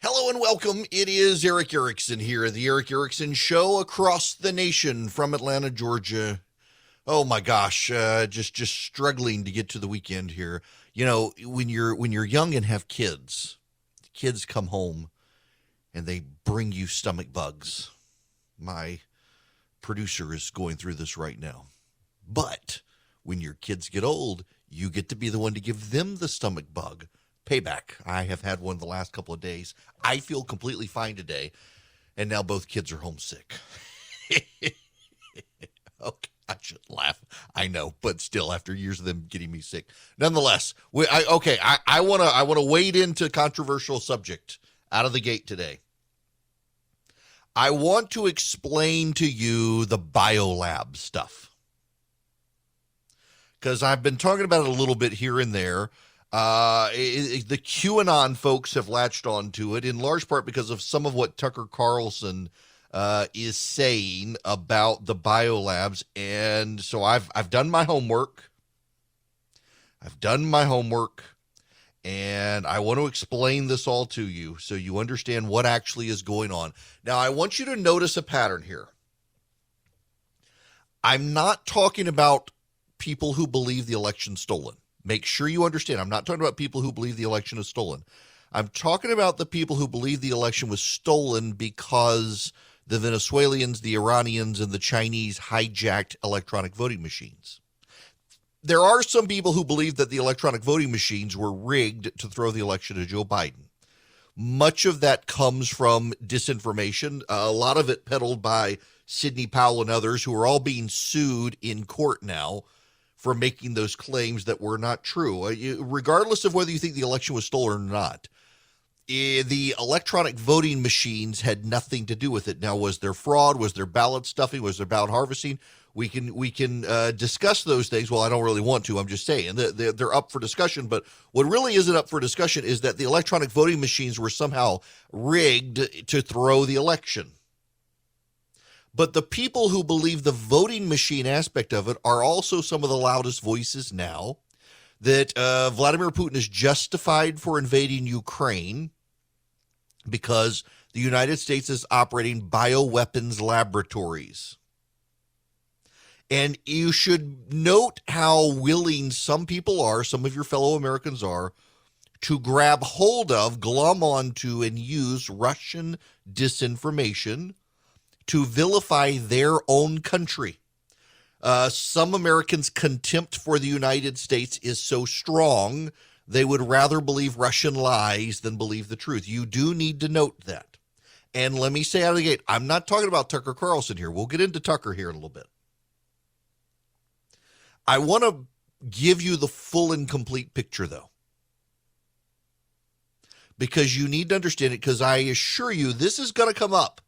Hello and welcome. It is Eric Erickson here, the Eric Erickson Show across the nation from Atlanta, Georgia. Oh my gosh, just struggling to get to the weekend here. You know, when you're young and have kids, kids come home and they bring you stomach bugs. My producer is going through this right now. But when your kids get old, you get to be the one to give them the stomach bug. Payback. I have had one the last couple of days. I feel completely fine today, and now both kids are homesick. Okay, I shouldn't laugh. I know, but still, after years of them getting me sick, nonetheless, I want to wade into controversial subject out of the gate today. I want to explain to you the Biolabs stuff because I've been talking about it a little bit here and there. The QAnon folks have latched onto it in large part because of some of what Tucker Carlson is saying about the Biolabs. And so I've done my homework. And I want to explain this all to you so you understand what actually is going on. Now, I want you to notice a pattern here. I'm not talking about people who believe the election's stolen. Make sure you understand, I'm not talking about people who believe the election is stolen. I'm talking about the people who believe the election was stolen because the Venezuelans, the Iranians, and the Chinese hijacked electronic voting machines. There are some people who believe that the electronic voting machines were rigged to throw the election to Joe Biden. Much of that comes from disinformation, a lot of it peddled by Sidney Powell and others who are all being sued in court now for making those claims that were not true. Regardless of whether you think the election was stolen or not, the electronic voting machines had nothing to do with it. Now, was there fraud? Was there ballot stuffing? Was there ballot harvesting? We can discuss those things. Well, I don't really want to. I'm just saying they're up for discussion. But what really isn't up for discussion is that the electronic voting machines were somehow rigged to throw the election. But the people who believe the voting machine aspect of it are also some of the loudest voices now that Vladimir Putin is justified for invading Ukraine because the United States is operating bioweapons laboratories. And you should note how willing some people are, some of your fellow Americans are, to grab hold of, glom onto, and use Russian disinformation to vilify their own country. Some Americans' contempt for the United States is so strong, they would rather believe Russian lies than believe the truth. You do need to note that. And let me say out of the gate, I'm not talking about Tucker Carlson here. We'll get into Tucker here in a little bit. I want to give you the full and complete picture, though, because you need to understand it, because I assure you this is going to come up.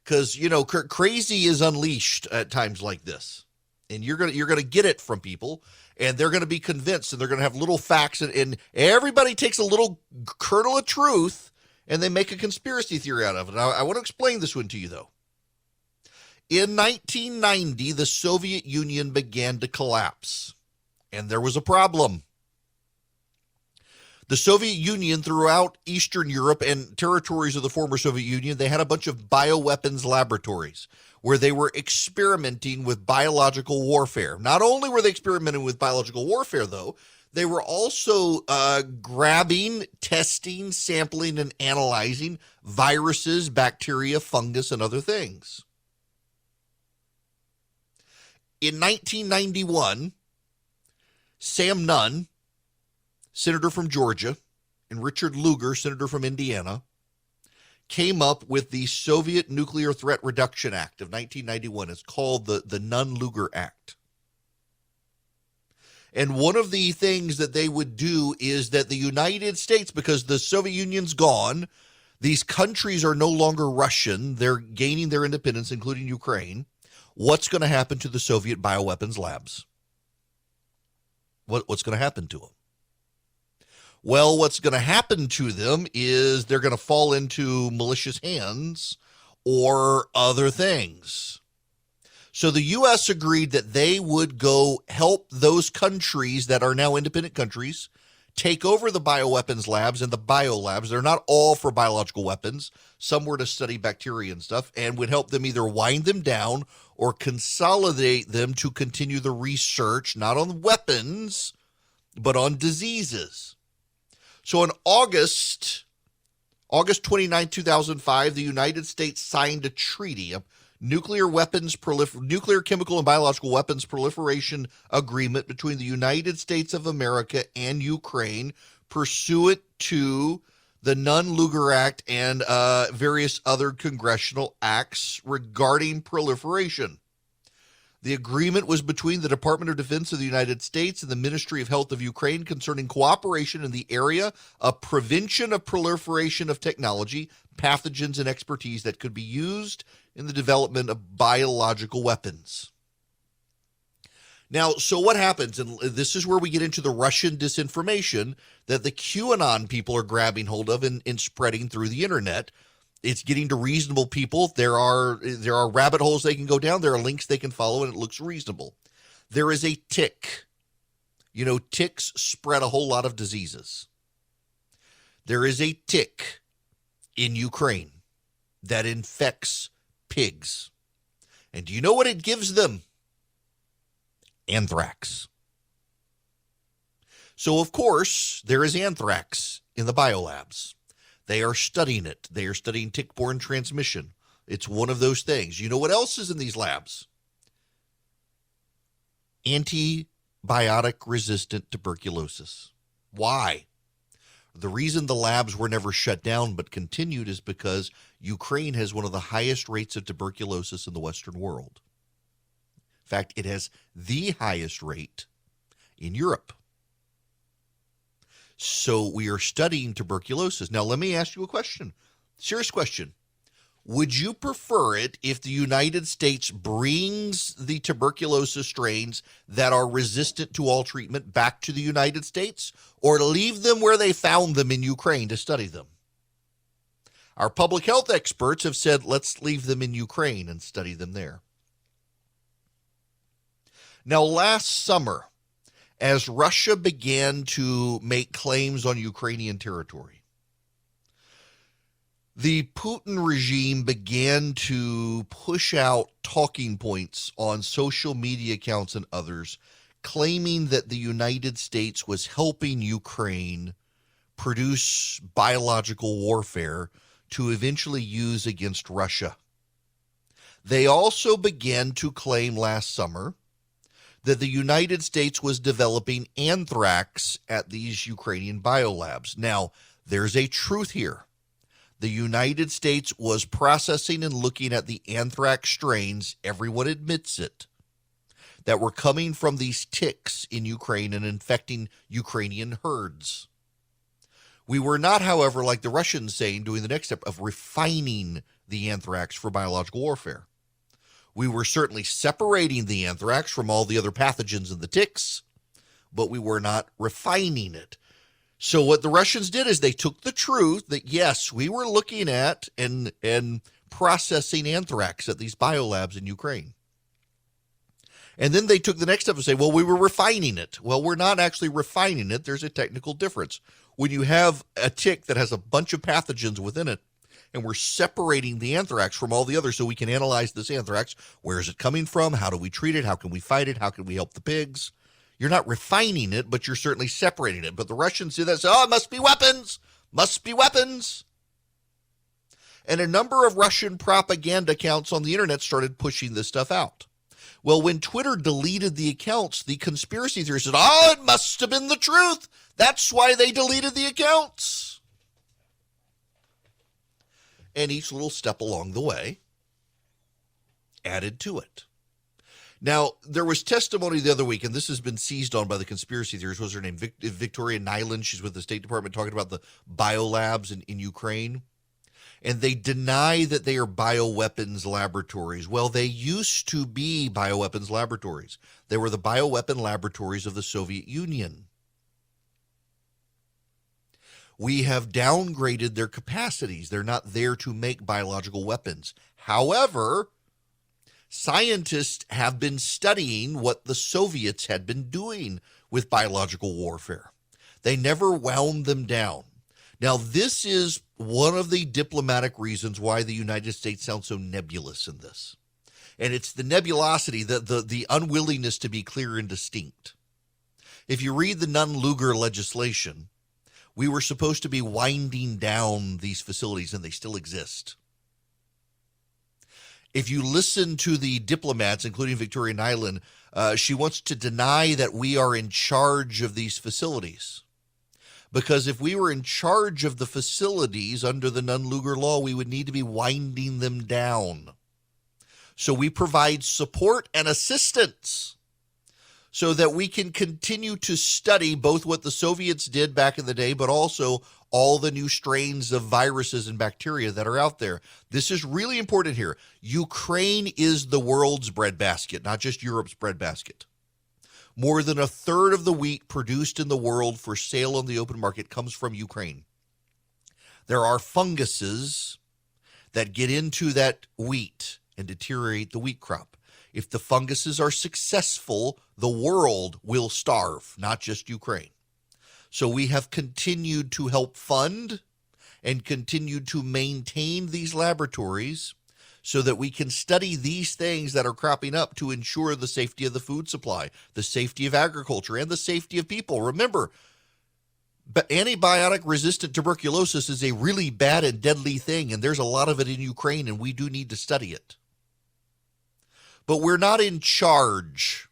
Because, you know, crazy is unleashed at times like this. And you're gonna get it from people, and they're going to be convinced, and they're going to have little facts, and everybody takes a little kernel of truth, and they make a conspiracy theory out of it. I want to explain this one to you, though. In 1990, the Soviet Union began to collapse, and there was a problem. The Soviet Union, throughout Eastern Europe and territories of the former Soviet Union, they had a bunch of bioweapons laboratories where they were experimenting with biological warfare. Not only were they experimenting with biological warfare, though, they were also grabbing, testing, sampling, and analyzing viruses, bacteria, fungus, and other things. In 1991, Sam Nunn, senator from Georgia, and Richard Lugar, senator from Indiana, came up with the Soviet Nuclear Threat Reduction Act of 1991. It's called the Nunn-Lugar Act. And one of the things that they would do is that the United States, because the Soviet Union's gone, these countries are no longer Russian, they're gaining their independence, including Ukraine. What's going to happen to the Soviet bioweapons labs? What's going to happen to them? Well, what's going to happen to them is they're going to fall into malicious hands or other things. So the U.S. agreed that they would go help those countries that are now independent countries take over the bioweapons labs and the biolabs. They're not all for biological weapons. Some were to study bacteria and stuff, and would help them either wind them down or consolidate them to continue the research, not on weapons, but on diseases. So in August 29, 2005, the United States signed a treaty, a nuclear, chemical, and biological weapons proliferation agreement between the United States of America and Ukraine, pursuant to the Nunn-Lugar Act and various other congressional acts regarding proliferation. The agreement was between the Department of Defense of the United States and the Ministry of Health of Ukraine concerning cooperation in the area of prevention of proliferation of technology, pathogens, and expertise that could be used in the development of biological weapons. Now, so what happens, and this is where we get into the Russian disinformation that the QAnon people are grabbing hold of and spreading through the internet. It's getting to reasonable people. There are rabbit holes they can go down. There are links they can follow, and it looks reasonable. There is a tick. You know, ticks spread a whole lot of diseases. There is a tick in Ukraine that infects pigs. And do you know what it gives them? Anthrax. So, of course, there is anthrax in the biolabs. They are studying it. They are studying tick-borne transmission. It's one of those things. You know what else is in these labs? Antibiotic-resistant tuberculosis. Why? The reason the labs were never shut down but continued is because Ukraine has one of the highest rates of tuberculosis in the Western world. In fact, it has the highest rate in Europe. So we are studying tuberculosis. Now, let me ask you a question. Serious question. Would you prefer it if the United States brings the tuberculosis strains that are resistant to all treatment back to the United States, or leave them where they found them in Ukraine to study them? Our public health experts have said, let's leave them in Ukraine and study them there. Now, last summer, as Russia began to make claims on Ukrainian territory, the Putin regime began to push out talking points on social media accounts and others, claiming that the United States was helping Ukraine produce biological warfare to eventually use against Russia. They also began to claim last summer that the United States was developing anthrax at these Ukrainian biolabs. Now, there's a truth here. The United States was processing and looking at the anthrax strains, everyone admits it, that were coming from these ticks in Ukraine and infecting Ukrainian herds. We were not, however, like the Russians saying, doing the next step of refining the anthrax for biological warfare. We were certainly separating the anthrax from all the other pathogens in the ticks, but we were not refining it. So what the Russians did is they took the truth that, yes, we were looking at and processing anthrax at these biolabs in Ukraine. And then they took the next step and say, well, we were refining it. Well, we're not actually refining it. There's a technical difference. When you have a tick that has a bunch of pathogens within it, and we're separating the anthrax from all the others so we can analyze this anthrax. Where is it coming from? How do we treat it? How can we fight it? How can we help the pigs? You're not refining it, but you're certainly separating it. But the Russians do that. Say, oh, it must be weapons. Must be weapons. And a number of Russian propaganda accounts on the internet started pushing this stuff out. Well, when Twitter deleted the accounts, the conspiracy theorists said, oh, it must have been the truth. That's why they deleted the accounts. And each little step along the way added to it. Now, there was testimony the other week, and this has been seized on by the conspiracy theorists. What was her name? Victoria Nyland. She's with the State Department talking about the biolabs in Ukraine. And they deny that they are bioweapons laboratories. Well, they used to be bioweapons laboratories. They were the bioweapon laboratories of the Soviet Union. We have downgraded their capacities. They're not there to make biological weapons. However, scientists have been studying what the Soviets had been doing with biological warfare. They never wound them down. Now, this is one of the diplomatic reasons why the United States sounds so nebulous in this. And it's the nebulosity, the unwillingness to be clear and distinct. If you read the Nunn-Lugar legislation, we were supposed to be winding down these facilities, and they still exist. If you listen to the diplomats, including Victoria Nyland, she wants to deny that we are in charge of these facilities. Because if we were in charge of the facilities under the Nunn-Lugar law, we would need to be winding them down. So we provide support and assistance so that we can continue to study both what the Soviets did back in the day, but also all the new strains of viruses and bacteria that are out there. This is really important here. Ukraine is the world's breadbasket, not just Europe's breadbasket. More than a third of the wheat produced in the world for sale on the open market comes from Ukraine. There are funguses that get into that wheat and deteriorate the wheat crop. If the funguses are successful, the world will starve, not just Ukraine. So we have continued to help fund and continued to maintain these laboratories so that we can study these things that are cropping up to ensure the safety of the food supply, the safety of agriculture, and the safety of people. Remember, antibiotic-resistant tuberculosis is a really bad and deadly thing, and there's a lot of it in Ukraine, and we do need to study it. But we're not in charge.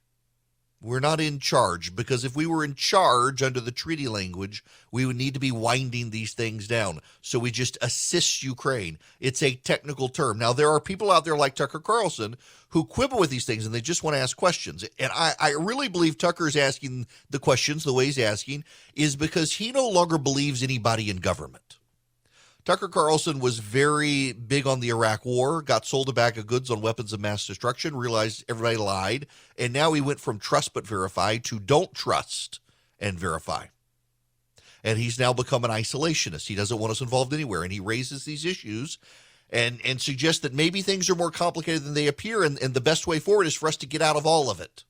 We're not in charge, because if we were in charge under the treaty language, we would need to be winding these things down. So we just assist Ukraine. It's a technical term. Now, there are people out there like Tucker Carlson who quibble with these things, and they just want to ask questions. And I really believe Tucker's asking the questions the way he's asking is because he no longer believes anybody in government. Tucker Carlson was very big on the Iraq war, got sold a bag of goods on weapons of mass destruction, realized everybody lied, and now he went from trust but verify to don't trust and verify. And he's now become an isolationist. He doesn't want us involved anywhere, and he raises these issues and suggests that maybe things are more complicated than they appear, and the best way forward is for us to get out of all of it.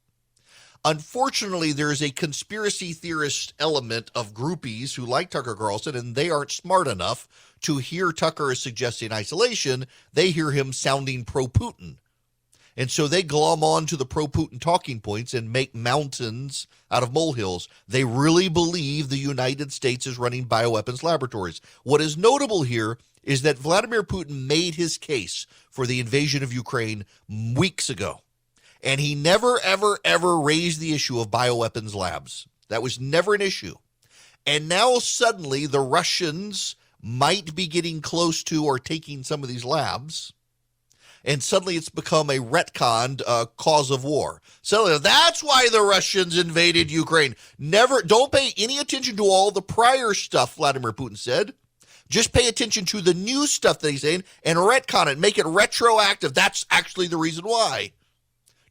Unfortunately, there is a conspiracy theorist element of groupies who like Tucker Carlson, and they aren't smart enough to hear Tucker as suggesting isolation. They hear him sounding pro-Putin. And so they glom on to the pro-Putin talking points and make mountains out of molehills. They really believe the United States is running bioweapons laboratories. What is notable here is that Vladimir Putin made his case for the invasion of Ukraine weeks ago. And he never, ever, ever raised the issue of bioweapons labs. That was never an issue. And now suddenly the Russians might be getting close to or taking some of these labs. And suddenly it's become a retconned cause of war. So that's why the Russians invaded Ukraine. Don't pay any attention to all the prior stuff Vladimir Putin said. Just pay attention to the new stuff that he's saying and retcon it, make it retroactive. That's actually the reason why.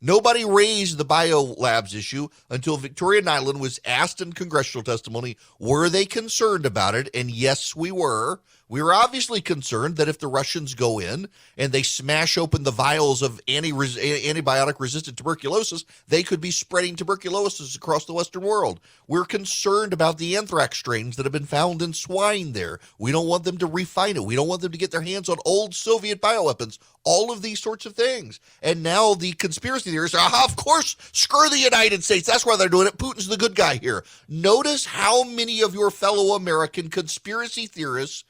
Nobody raised the biolabs issue until Victoria Nyland was asked in congressional testimony, were they concerned about it? And yes, we were. We were obviously concerned that if the Russians go in and they smash open the vials of antibiotic-resistant tuberculosis, they could be spreading tuberculosis across the Western world. We're concerned about the anthrax strains that have been found in swine there. We don't want them to refine it. We don't want them to get their hands on old Soviet bioweapons. All of these sorts of things. And now the conspiracy theorists are, of course, screw the United States. That's why they're doing it. Putin's the good guy here. Notice how many of your fellow American conspiracy theorists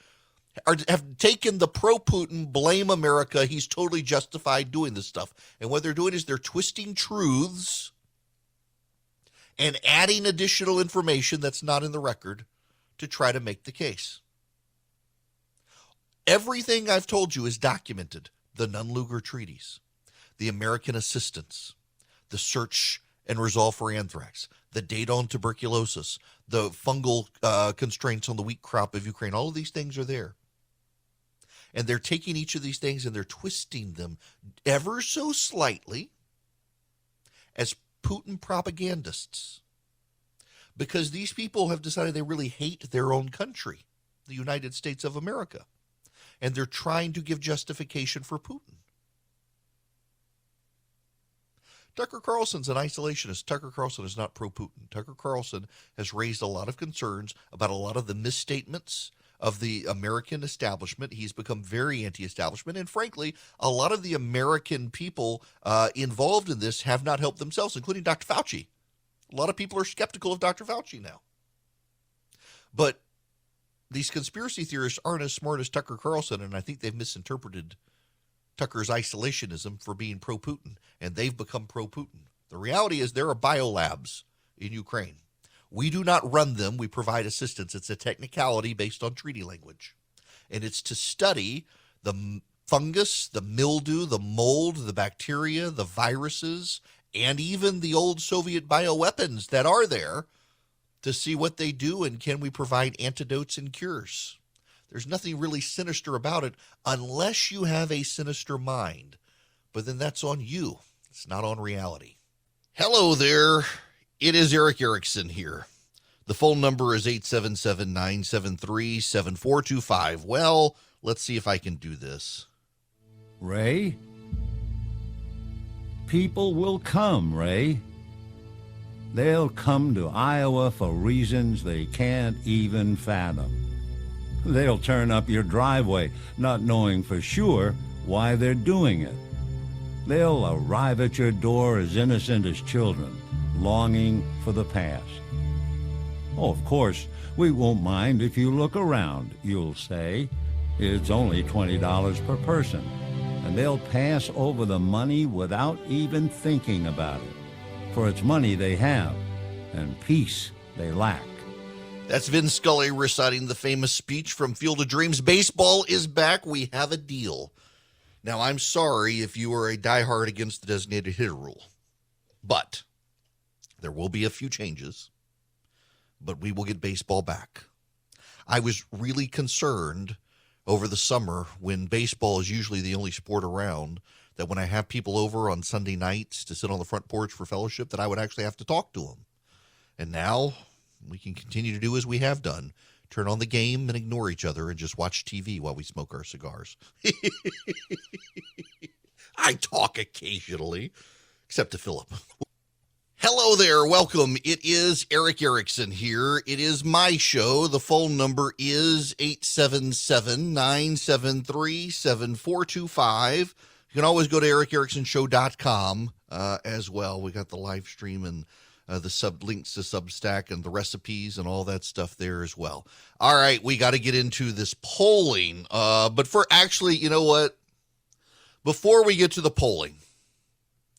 have taken the pro-Putin, blame America, he's totally justified doing this stuff. And what they're doing is they're twisting truths and adding additional information that's not in the record to try to make the case. Everything I've told you is documented. The Nunn-Lugar treaties, the American assistance, the search and resolve for anthrax, the data on tuberculosis, the fungal constraints on the wheat crop of Ukraine. All of these things are there. And they're taking each of these things and they're twisting them ever so slightly as Putin propagandists. Because these people have decided they really hate their own country, the United States of America. And they're trying to give justification for Putin. Tucker Carlson's an isolationist. Tucker Carlson is not pro-Putin. Tucker Carlson has raised a lot of concerns about a lot of the misstatements of the American establishment. He's become very anti-establishment. And frankly, a lot of the American people involved in this have not helped themselves, including Dr. Fauci. A lot of people are skeptical of Dr. Fauci now. But these conspiracy theorists aren't as smart as Tucker Carlson, and I think they've misinterpreted Tucker's isolationism for being pro-Putin, and they've become pro-Putin. The reality is there are biolabs in Ukraine. We do not run them. We provide assistance. It's a technicality based on treaty language, and it's to study the fungus, the mildew, the mold, the bacteria, the viruses, and even the old Soviet bioweapons that are there to see what they do and can we provide antidotes and cures. There's nothing really sinister about it unless you have a sinister mind. But then that's on you. It's not on reality. Hello there. It is Eric Erickson here. The phone number is 877-973-7425. Well, let's see if I can do this. Ray? People will come, Ray. They'll come to Iowa for reasons they can't even fathom. They'll turn up your driveway, not knowing for sure why they're doing it. They'll arrive at your door as innocent as children, longing for the past. Oh, of course, we won't mind if you look around, you'll say. It's only $20 per person, and they'll pass over the money without even thinking about it. For it's money they have, and peace they lack. That's Vin Scully reciting the famous speech from Field of Dreams. Baseball is back. We have a deal. Now, I'm sorry if you are a diehard against the designated hitter rule, but there will be a few changes, but we will get baseball back. I was really concerned over the summer when baseball is usually the only sport around that when I have people over on Sunday nights to sit on the front porch for fellowship that I would actually have to talk to them. And now we can continue to do as we have done. Turn on the game and ignore each other and just watch TV while we smoke our cigars. I talk occasionally, except to Philip. Hello there. Welcome. It is Eric Erickson here. It is my show. The phone number is 877-973-7425. You can always go to ericericksonshow.com as well. We got the live stream and the sub links to Substack and the recipes and all that stuff there as well. All right, we got to get into this polling. But for actually, you know what? Before we get to the polling,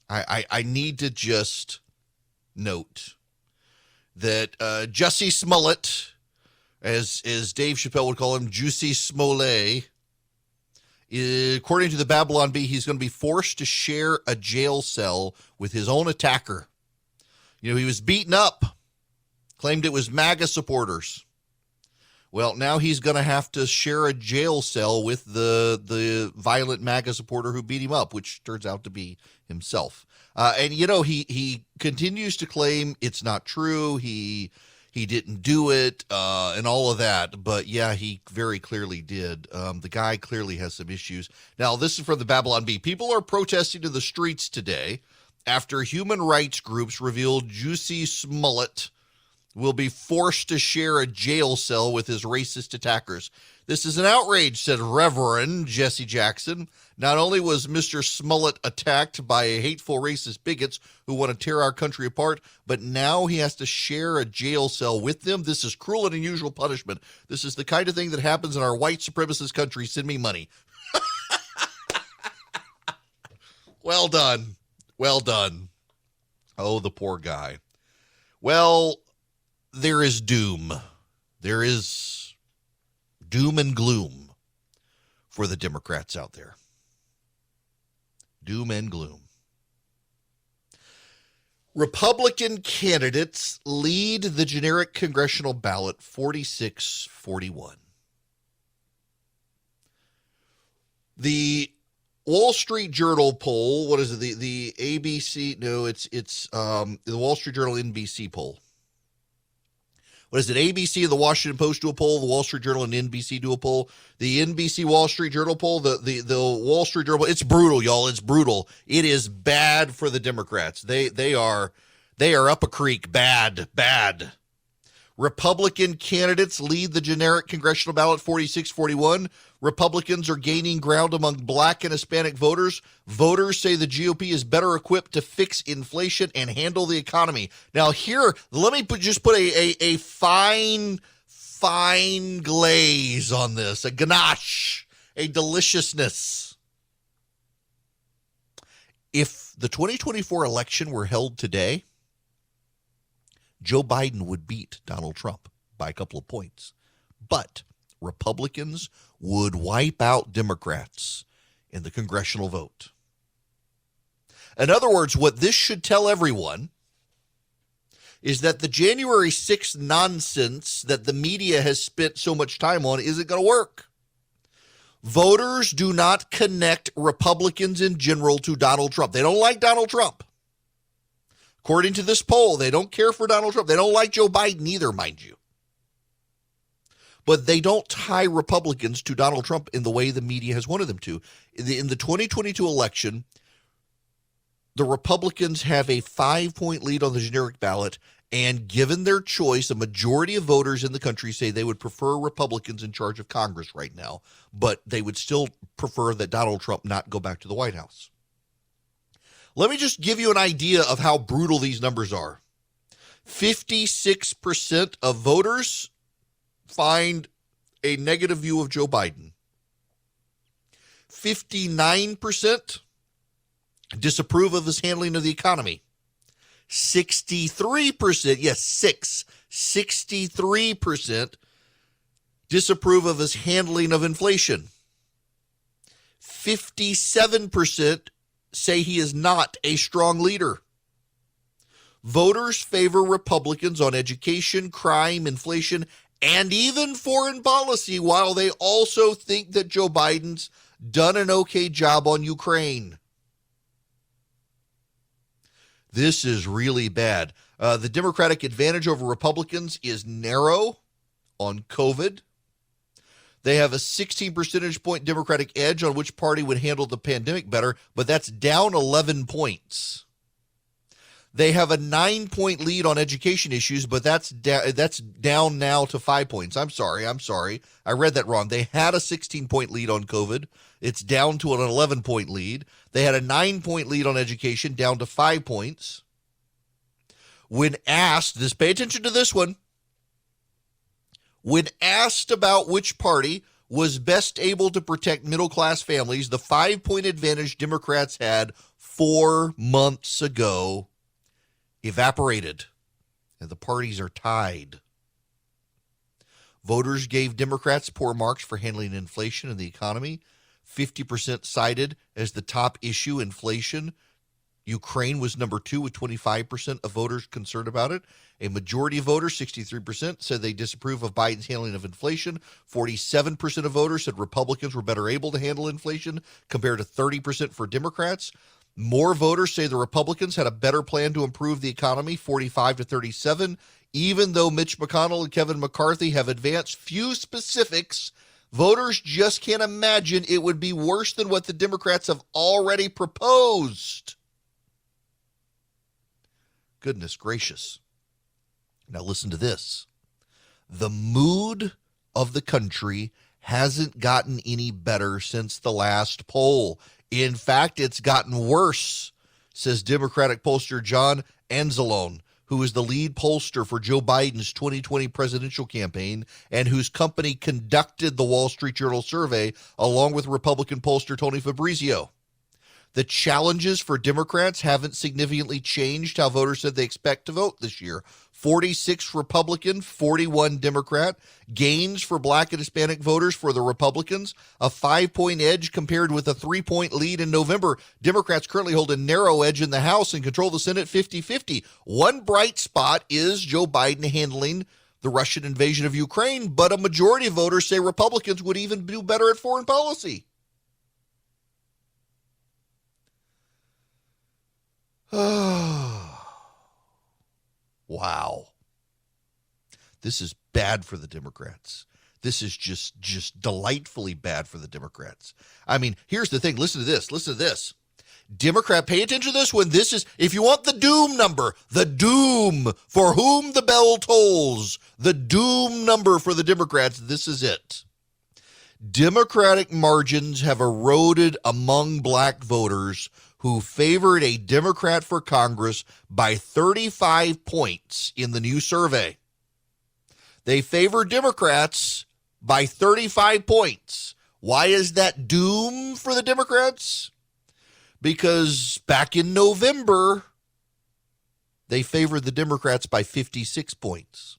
I need to just note that Jussie Smollett, as Dave Chappelle would call him, Juicy Smollett, according to the Babylon Bee, he's going to be forced to share a jail cell with his own attacker. You know, he was beaten up, claimed it was MAGA supporters. Well, now he's going to have to share a jail cell with the violent MAGA supporter who beat him up, which turns out to be himself. And, you know, he continues to claim it's not true. He didn't do it and all of that. But, yeah, he very clearly did. The guy clearly has some issues. Now, this is from the Babylon Bee. People are protesting in the streets today after human rights groups revealed Jussie Smollett will be forced to share a jail cell with his racist attackers. This is an outrage, said Reverend Jesse Jackson. Not only was Mr. Smollett attacked by hateful racist bigots who want to tear our country apart, but now he has to share a jail cell with them. This is cruel and unusual punishment. This is the kind of thing that happens in our white supremacist country. Send me money. Well done. Well done. Oh, the poor guy. Well, there is doom. There is doom and gloom for the Democrats out there. Doom and gloom. Republican candidates lead the generic congressional ballot 46-41. The Wall Street Journal poll, what is it? The ABC, no, it's the Wall Street Journal NBC poll what is it, ABC and the Washington Post do a poll, the Wall Street Journal and NBC do a poll, the NBC Wall Street Journal poll, the Wall Street Journal, it's brutal, y'all. It's brutal. It is bad for the Democrats. They are up a creek. Bad. Republican candidates lead the generic congressional ballot 46-41. Republicans are gaining ground among black and Hispanic voters. Voters say the GOP is better equipped to fix inflation and handle the economy. Now here, let me just put a fine glaze on this, a ganache, a deliciousness. If the 2024 election were held today, Joe Biden would beat Donald Trump by a couple of points. But Republicans would wipe out Democrats in the congressional vote. In other words, what this should tell everyone is that the January 6th nonsense that the media has spent so much time on isn't going to work. Voters do not connect Republicans in general to Donald Trump. They don't like Donald Trump. According to this poll, they don't care for Donald Trump. They don't like Joe Biden either, mind you. But they don't tie Republicans to Donald Trump in the way the media has wanted them to. In the 2022 election, the Republicans have a 5-point lead on the generic ballot, and given their choice, a majority of voters in the country say they would prefer Republicans in charge of Congress right now, but they would still prefer that Donald Trump not go back to the White House. Let me just give you an idea of how brutal these numbers are. 56% of voters find a negative view of Joe Biden. 59% disapprove of his handling of the economy. 63%, yes, 63% disapprove of his handling of inflation. 57% say he is not a strong leader. Voters favor Republicans on education, crime, inflation, and even foreign policy, while they also think that Joe Biden's done an okay job on Ukraine. This is really bad. The Democratic advantage over Republicans is narrow on COVID. They have a 16 percentage point Democratic edge on which party would handle the pandemic better, but that's down 11 points. They have a 9-point lead on education issues, but that's down now to 5 points. I'm sorry. I read that wrong. They had a 16-point lead on COVID. It's down to an 11-point lead. They had a 9-point lead on education, down to 5 points. When asked, pay attention to this one. When asked about which party was best able to protect middle-class families, the 5-point advantage Democrats had 4 months ago evaporated, and the parties are tied. Voters gave Democrats poor marks for handling inflation and the economy. 50% cited as the top issue inflation. Ukraine was number 2 with 25% of voters concerned about it. A majority of voters, 63%, said they disapprove of Biden's handling of inflation. 47% of voters said Republicans were better able to handle inflation compared to 30% for Democrats. More voters say the Republicans had a better plan to improve the economy, 45-37. Even though Mitch McConnell and Kevin McCarthy have advanced few specifics, voters just can't imagine it would be worse than what the Democrats have already proposed. Goodness gracious. Now listen to this. The mood of the country hasn't gotten any better since the last poll. In fact, it's gotten worse, says Democratic pollster John Anzalone, who is the lead pollster for Joe Biden's 2020 presidential campaign and whose company conducted the Wall Street Journal survey along with Republican pollster Tony Fabrizio. The challenges for Democrats haven't significantly changed how voters said they expect to vote this year. 46 Republican, 41 Democrat. Gains for black and Hispanic voters for the Republicans. A 5-point edge compared with a 3-point lead in November. Democrats currently hold a narrow edge in the House and control the Senate 50-50. One bright spot is Joe Biden handling the Russian invasion of Ukraine, but a majority of voters say Republicans would even do better at foreign policy. Wow. This is bad for the Democrats. This is just delightfully bad for the Democrats. I mean, here's the thing. Listen to this. Listen to this. Democrat, pay attention to this one. This is, if you want the doom number, the doom for whom the bell tolls, the doom number for the Democrats, this is it. Democratic margins have eroded among black voters who favored a Democrat for Congress by 35 points in the new survey. They favor Democrats by 35 points. Why is that doom for the Democrats? Because back in November, they favored the Democrats by 56 points.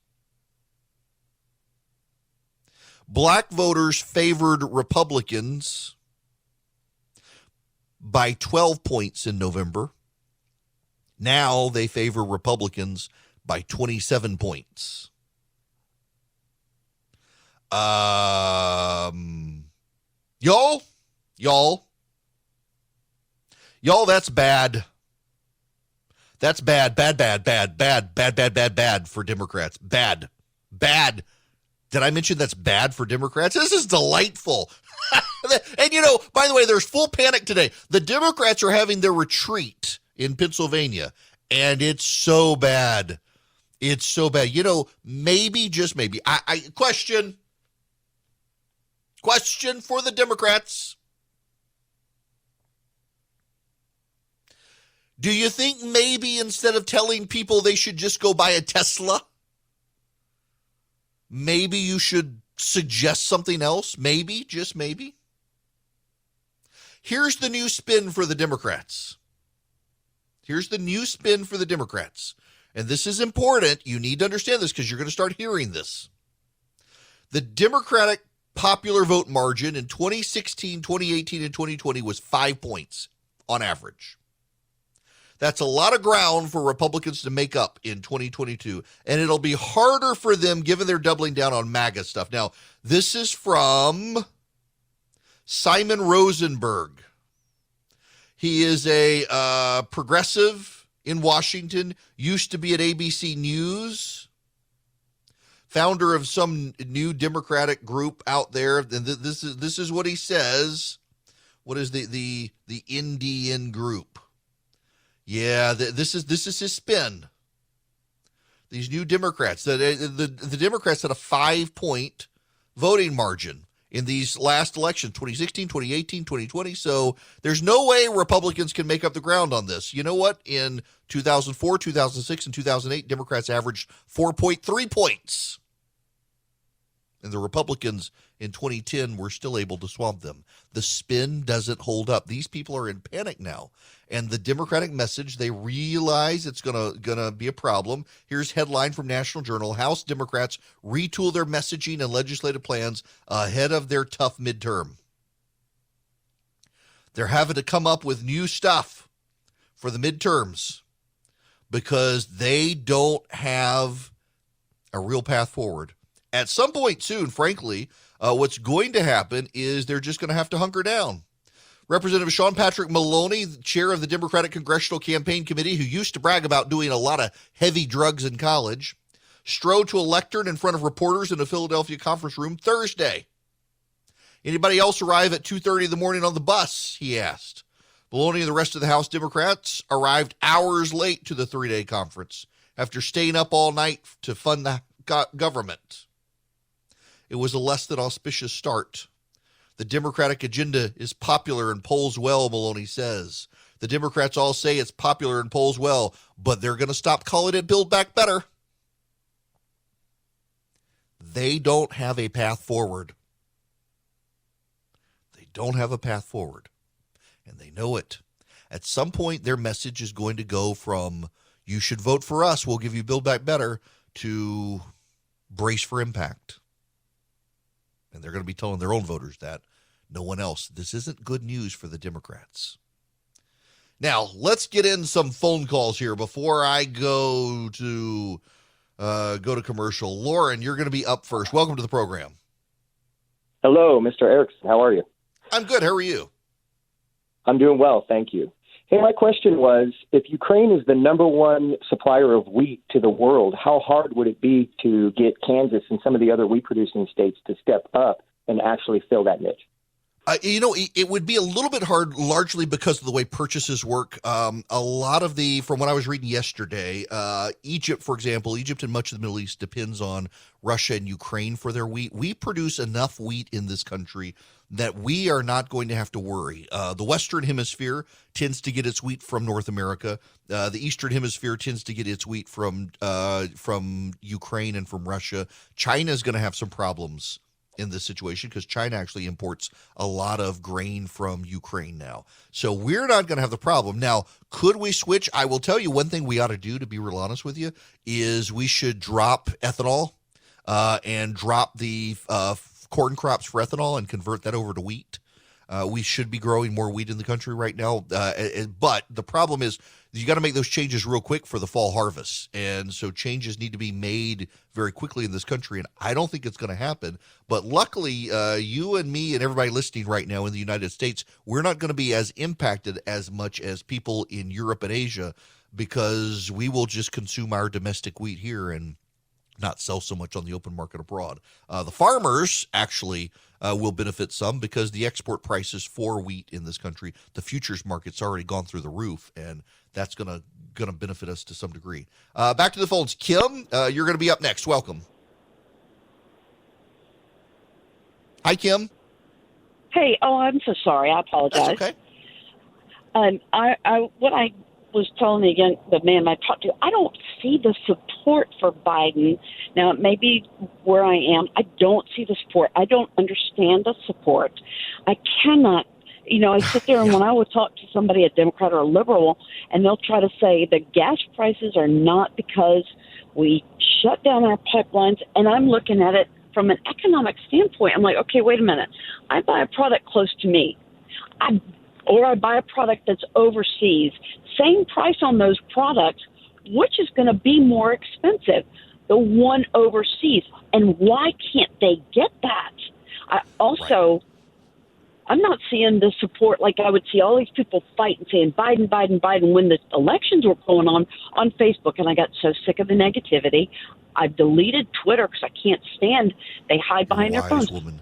Black voters favored Republicans by 12 points in November. Now they favor Republicans by 27 points. Y'all, that's bad. That's bad for Democrats. Bad. Did I mention that's bad for Democrats? This is delightful. And, by the way, there's full panic today. The Democrats are having their retreat in Pennsylvania, and it's so bad. It's so bad. Maybe, just maybe, I question for the Democrats. Do you think maybe instead of telling people they should just go buy a Tesla, maybe you should suggest something else? Maybe, just maybe. Here's the new spin for the Democrats. And this is important. You need to understand this because you're going to start hearing this. The Democratic popular vote margin in 2016, 2018, and 2020 was 5 points on average. That's a lot of ground for Republicans to make up in 2022, and it'll be harder for them given they're doubling down on MAGA stuff. Now, this is from Simon Rosenberg. He is a progressive in Washington, used to be at ABC News, founder of some new Democratic group out there. And this is what he says. What is the NDN group? Yeah, this is his spin. These new Democrats, the Democrats had a 5-point voting margin in these last elections, 2016, 2018, 2020. So there's no way Republicans can make up the ground on this. You know what? In 2004, 2006, and 2008, Democrats averaged 4.3 points. And the Republicans in 2010 were still able to swamp them. The spin doesn't hold up. These people are in panic now. And the Democratic message, they realize it's gonna be a problem. Here's headline from National Journal. House Democrats retool their messaging and legislative plans ahead of their tough midterm. They're having to come up with new stuff for the midterms because they don't have a real path forward. At some point soon, frankly, what's going to happen is they're just going to have to hunker down. Representative Sean Patrick Maloney, chair of the Democratic Congressional Campaign Committee, who used to brag about doing a lot of heavy drugs in college, strode to a lectern in front of reporters in a Philadelphia conference room Thursday. Anybody else arrive at 2:30 in the morning on the bus, he asked. Maloney and the rest of the House Democrats arrived hours late to the 3-day conference after staying up all night to fund the government. It was a less than auspicious start. The Democratic agenda is popular and polls well, Maloney says. The Democrats all say it's popular and polls well, but they're going to stop calling it Build Back Better. They don't have a path forward. They don't have a path forward, and they know it. At some point, their message is going to go from, you should vote for us, we'll give you Build Back Better, to brace for impact. And they're going to be telling their own voters that, no one else. This isn't good news for the Democrats. Now, let's get in some phone calls here before I go to commercial. Lauren, you're going to be up first. Welcome to the program. Hello, Mr. Erickson. How are you? I'm good. How are you? I'm doing well, thank you. Hey, my question was, if Ukraine is the number one supplier of wheat to the world, how hard would it be to get Kansas and some of the other wheat-producing states to step up and actually fill that niche? It would be a little bit hard, largely because of the way purchases work. A lot of from what I was reading yesterday, Egypt, for example, Egypt and much of the Middle East depends on Russia and Ukraine for their wheat. We produce enough wheat in this country that we are not going to have to worry. The Western Hemisphere tends to get its wheat from North America. The Eastern Hemisphere tends to get its wheat from Ukraine and from Russia. China is going to have some problems in this situation because China actually imports a lot of grain from Ukraine now. So we're not going to have the problem. Now, could we switch? I will tell you one thing we ought to do, to be real honest with you, is we should drop ethanol and drop the corn crops for ethanol and convert that over to wheat. We should be growing more wheat in the country right now. But the problem is you got to make those changes real quick for the fall harvest. And so changes need to be made very quickly in this country. And I don't think it's going to happen. But luckily, you and me and everybody listening right now in the United States, we're not going to be as impacted as much as people in Europe and Asia because we will just consume our domestic wheat here and not sell so much on the open market abroad. The farmers actually will benefit some because the export prices for wheat in this country, the futures market's already gone through the roof, and that's gonna benefit us to some degree. Back to the phones. Kim, you're going to be up next. Welcome. Hi, Kim. Hey, I'm so sorry. I apologize. That's okay. What I was telling the man I talked to, I don't see the support for Biden. Now, it may be where I am. I don't see the support. I don't understand the support. I cannot, I sit there and when I would talk to somebody, a Democrat or a liberal, and they'll try to say the gas prices are not because we shut down our pipelines, and I'm looking at it from an economic standpoint. I'm like, okay, wait a minute. I buy a product close to me. Or I buy a product that's overseas. Same price on those products. Which is going to be more expensive? The one overseas. And why can't they get that? I'm not seeing the support like I would see all these people fighting, saying Biden, Biden, Biden when the elections were going on Facebook. And I got so sick of the negativity. I've deleted Twitter because I can't stand they hide behind their phones. Woman.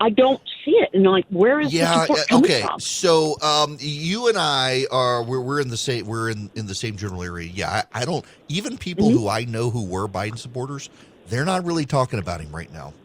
I don't see it, and where is the support coming from? So you and I we're in the same general area. Yeah, I don't even people who I know who were Biden supporters, they're not really talking about him right now.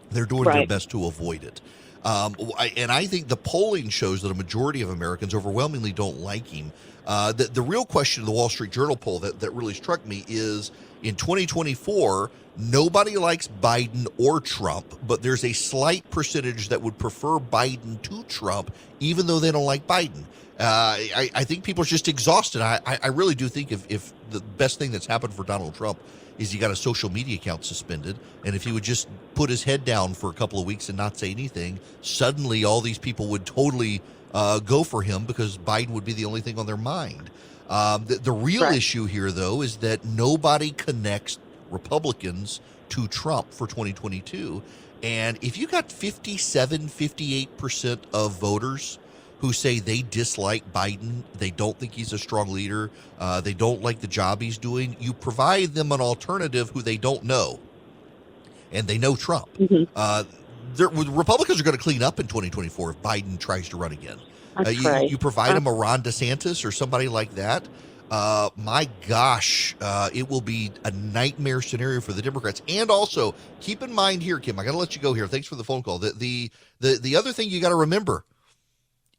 They're doing their best to avoid it. And I think the polling shows that a majority of Americans overwhelmingly don't like him. The real question of the Wall Street Journal poll that really struck me is in 2024, nobody likes Biden or Trump, but there's a slight percentage that would prefer Biden to Trump, even though they don't like Biden. I think people are just exhausted. I really do think if the best thing that's happened for Donald Trump is he got a social media account suspended, and if he would just put his head down for a couple of weeks and not say anything, suddenly all these people would totally go for him because Biden would be the only thing on their mind. The real issue here, though, is that nobody connects Republicans to Trump for 2022. And if you got 58% of voters who say they dislike Biden, they don't think he's a strong leader, they don't like the job he's doing, you provide them an alternative who they don't know, and they know Trump. Republicans are going to clean up in 2024 if Biden tries to run again. You provide them a Ron DeSantis or somebody like that. My gosh, it will be a nightmare scenario for the Democrats. And also, keep in mind here, Kim, I got to let you go here. Thanks for the phone call. The other thing you got to remember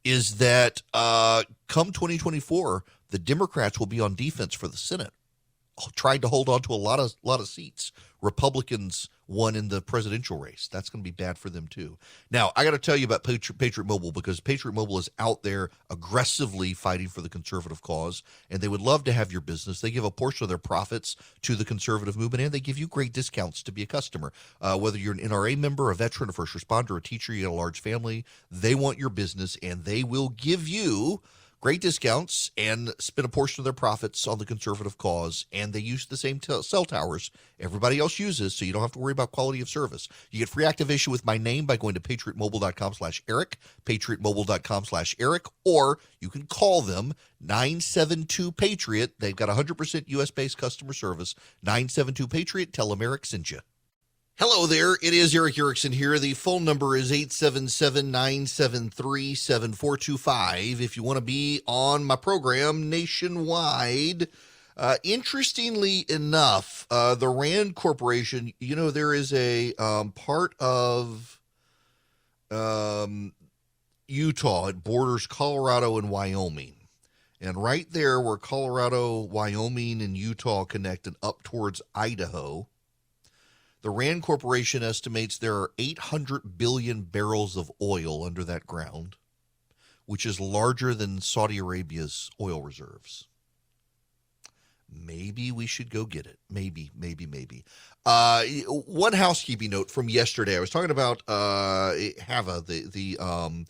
is that come 2024, the Democrats will be on defense for the Senate, trying to hold on to a lot of seats. Republicans won in the presidential race. That's going to be bad for them too. Now, I got to tell you about Patriot Mobile, because Patriot Mobile is out there aggressively fighting for the conservative cause, and they would love to have your business. They give a portion of their profits to the conservative movement, and they give you great discounts to be a customer. Whether you're an NRA member, a veteran, a first responder, a teacher, you got a large family, they want your business, and they will give you Great discounts and spend a portion of their profits on the conservative cause, and they use the same cell towers everybody else uses, so you don't have to worry about quality of service. You get free activation with my name by going to patriotmobile.com/Eric, patriotmobile.com/Eric, or you can call them 972-PATRIOT. They've got 100% U.S.-based customer service. 972-PATRIOT. Tell them Eric sent you. Hello there, it is Eric Erickson here. The phone number is 877-973-7425 if you want to be on my program nationwide. Interestingly enough, the Rand Corporation, there is a part of Utah. It borders Colorado and Wyoming. And right there where Colorado, Wyoming, and Utah connect and up towards Idaho, the Rand Corporation estimates there are 800 billion barrels of oil under that ground, which is larger than Saudi Arabia's oil reserves. Maybe we should go get it. Maybe. One housekeeping note from yesterday. I was talking about HAVA, the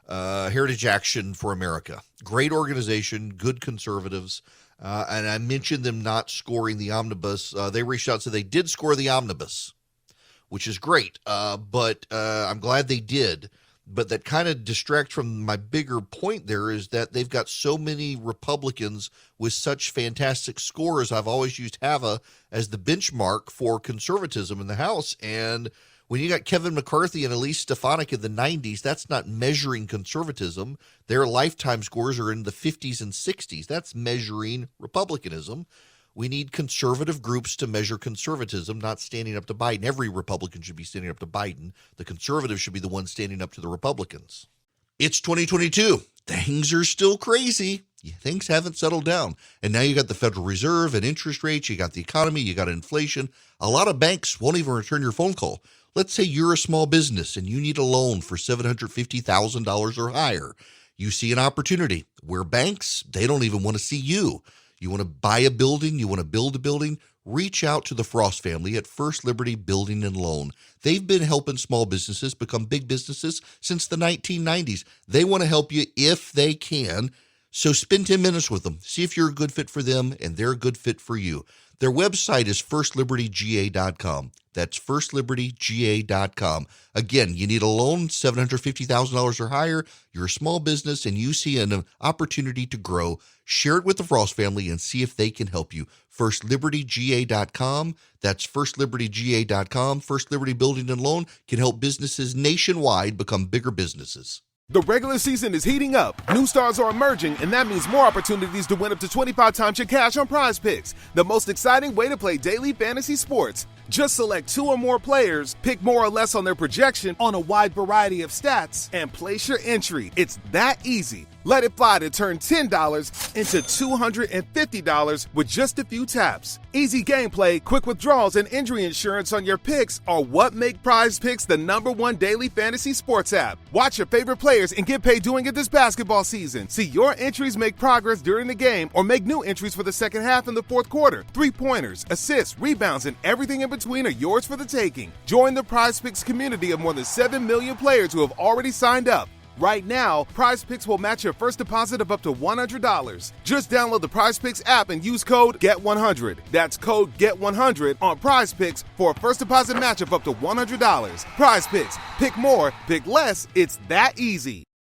Heritage Action for America. Great organization, good conservatives. And I mentioned them not scoring the omnibus. They reached out and said they did score the omnibus, which is great. But I'm glad they did. But that kind of distracts from my bigger point there is that they've got so many Republicans with such fantastic scores. I've always used HAVA as the benchmark for conservatism in the House. And when you got Kevin McCarthy and Elise Stefanik in the 90s, that's not measuring conservatism. Their lifetime scores are in the 50s and 60s. That's measuring republicanism. We need conservative groups to measure conservatism, not standing up to Biden. Every Republican should be standing up to Biden. The conservatives should be the ones standing up to the Republicans. It's 2022. Things are still crazy. Things haven't settled down. And now you got the Federal Reserve and interest rates. You got the economy. You got inflation. A lot of banks won't even return your phone call. Let's say you're a small business and you need a loan for $750,000 or higher. You see an opportunity where banks, they don't even want to see you. You want to buy a building, you want to build a building, reach out to the Frost family at First Liberty Building and Loan. They've been helping small businesses become big businesses since the 1990s. They want to help you if they can. So spend 10 minutes with them. See if you're a good fit for them and they're a good fit for you. Their website is firstlibertyga.com. That's firstlibertyga.com. Again, you need a loan, $750,000 or higher. You're a small business and you see an opportunity to grow. Share it with the Frost family and see if they can help you. Firstlibertyga.com. That's firstlibertyga.com. First Liberty Building and Loan can help businesses nationwide become bigger businesses. The regular season is heating up. New stars are emerging, and that means more opportunities to win up to 25 times your cash on Prize Picks, the most exciting way to play daily fantasy sports. Just select 2 or more players, pick more or less on their projection on a wide variety of stats, and place your entry. It's that easy. Let it fly to turn $10 into $250 with just a few taps. Easy gameplay, quick withdrawals, and injury insurance on your picks are what make Prize Picks the #1 daily fantasy sports app. Watch your favorite players and get paid doing it this basketball season. See your entries make progress during the game or make new entries for the second half and the fourth quarter. 3-pointers, assists, rebounds, and everything in between are yours for the taking. Join the Prize Picks community of more than 7 million players who have already signed up. Right now, Prize Picks will match your first deposit of up to $100. Just download the Prize Picks app and use code GET100. That's code GET100 on Prize Picks for a first deposit match of up to $100. Prize Picks. Pick more, pick less. It's that easy.